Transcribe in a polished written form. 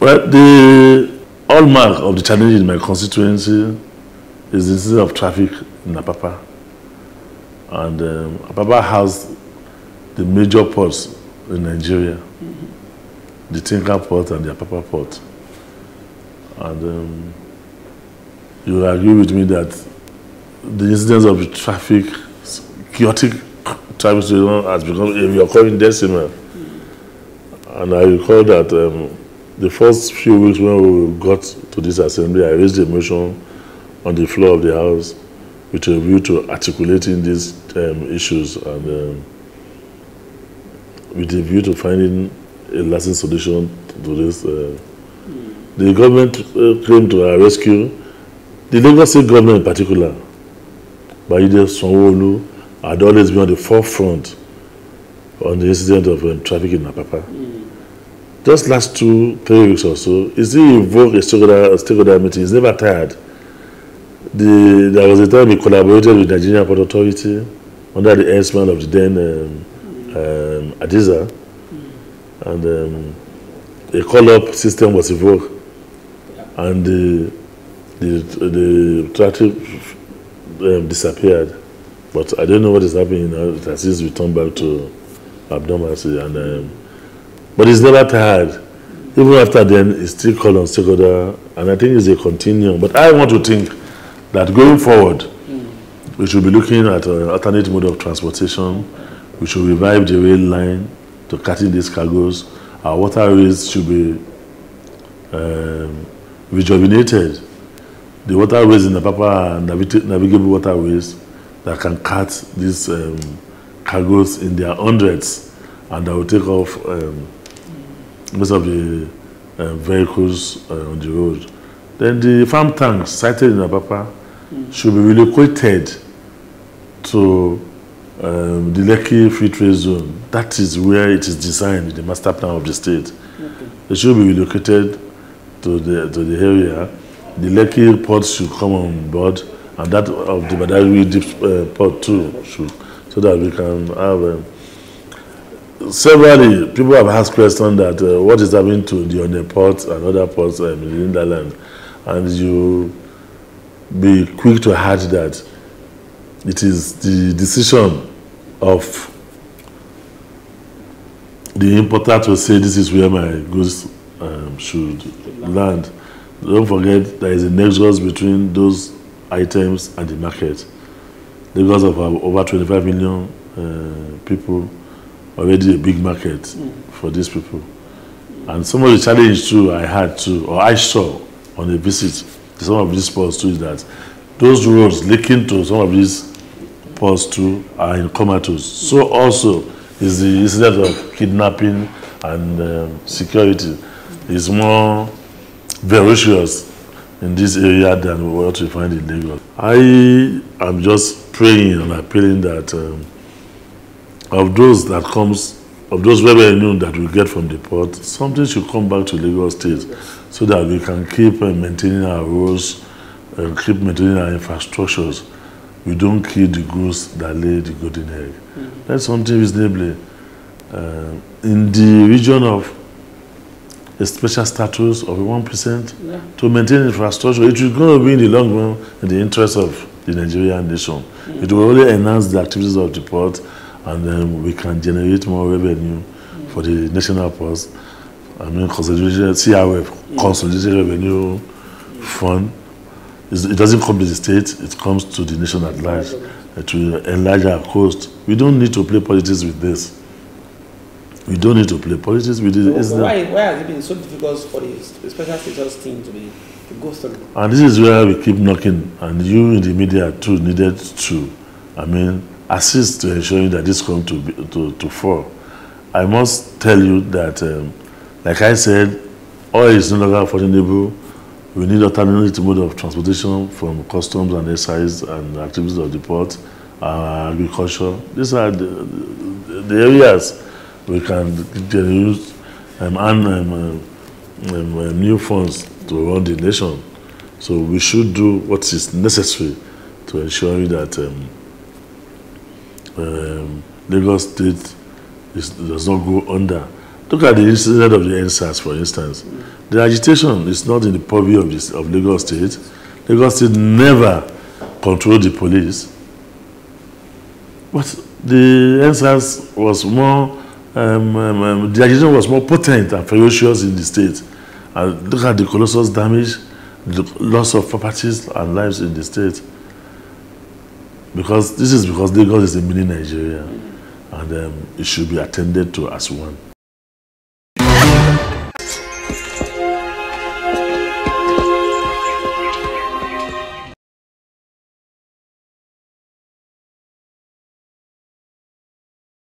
Well, the hallmark of the challenge in my constituency is the incident of traffic in Apapa. And Apapa has the major ports in Nigeria, the Tinker Port and the Apapa Port. And you will agree with me that the incidence of the traffic, chaotic traffic situation has become a recurring decimal. And I recall that the first few weeks when we got to this assembly, I raised a motion on the floor of the House with a view to articulating these issues and with a view to finding a lasting solution to this. The government came to our rescue. The Lagos State government in particular, Babajide Sanwo-Olu, had always been on the forefront on the incident of traffic in Apapa. Just last 2-3 weeks or so, he still invoked a stakeholder meeting. He's never tired. There was a time he collaborated with the Nigerian Port Authority under the ensign of the then Adiza, and a call-up system was invoked, and the traffic disappeared. But I don't know what is happening now. It has since returned back to abnormality, but he's never tired. Even after then, he's still called on stakeholder, and I think it's a continuum. But I want to think that going forward, we should be looking at an alternate mode of transportation. We should revive the rail line to carry these cargoes. Our waterways should be rejuvenated. The waterways in Apapa are navigable waterways that can cut these cargoes in their hundreds, and that will take off most of the vehicles on the road. Then the farm tanks sited in Apapa should be relocated to the Lekki Free Trade Zone. That is where it is designed in the master plan of the state. Okay. They should be relocated to the area. The Lekki port should come on board, and that of the Badagry deep port too should, so that we can have. Severally, people have asked questions that what is happening to the Onne port and other ports in the hinterland, and you be quick to add that it is the decision of the importer to say this is where my goods should land. Don't forget there is a nexus between those items and the market. Because of over 25 million people, already a big market for these people. And some of the challenge too I had to, or I saw on a visit to some of these ports too, is that those roads linking to some of these ports too are in comatose. So also is the incident of kidnapping and security is more ferocious in this area than what we find in Lagos. I am just praying and appealing that of those revenue that we get from the port, something should come back to Lagos State so that we can keep maintaining our roads and keep maintaining our infrastructures. We don't kill the goose that lay the golden egg. That's something reasonably. In the region of a special status of 1% to maintain infrastructure, it will going to be in the long run in the interest of the Nigerian nation. It will only enhance the activities of the port, and then we can generate more revenue for the national ports. I mean, consolidated CRF, consolidated revenue fund. It doesn't come to the state; it comes to the nation at large to enlarge our coast. We don't need to play politics with this. We don't need to play politics with this. Why has it been so difficult for the special status team to go through? And this is where we keep knocking, and you in the media too needed to, I mean, assist to ensuring that this comes to fore. I must tell you that, like I said, oil is no longer affordable. We need alternative mode of transportation from customs and excise and activities of the port, agriculture. These are the areas we can use new funds to run the nation. So we should do what is necessary to ensure that Lagos State does not go under Look at the incident of the NSAS, for instance. The agitation is not in the purview of Lagos State. Lagos State never controlled the police. But the NSAS was more, the agitation was more potent and ferocious in the state. And look at the colossal damage, the loss of properties and lives in the state. Because this is because Lagos is a mini Nigeria, and it should be attended to as one.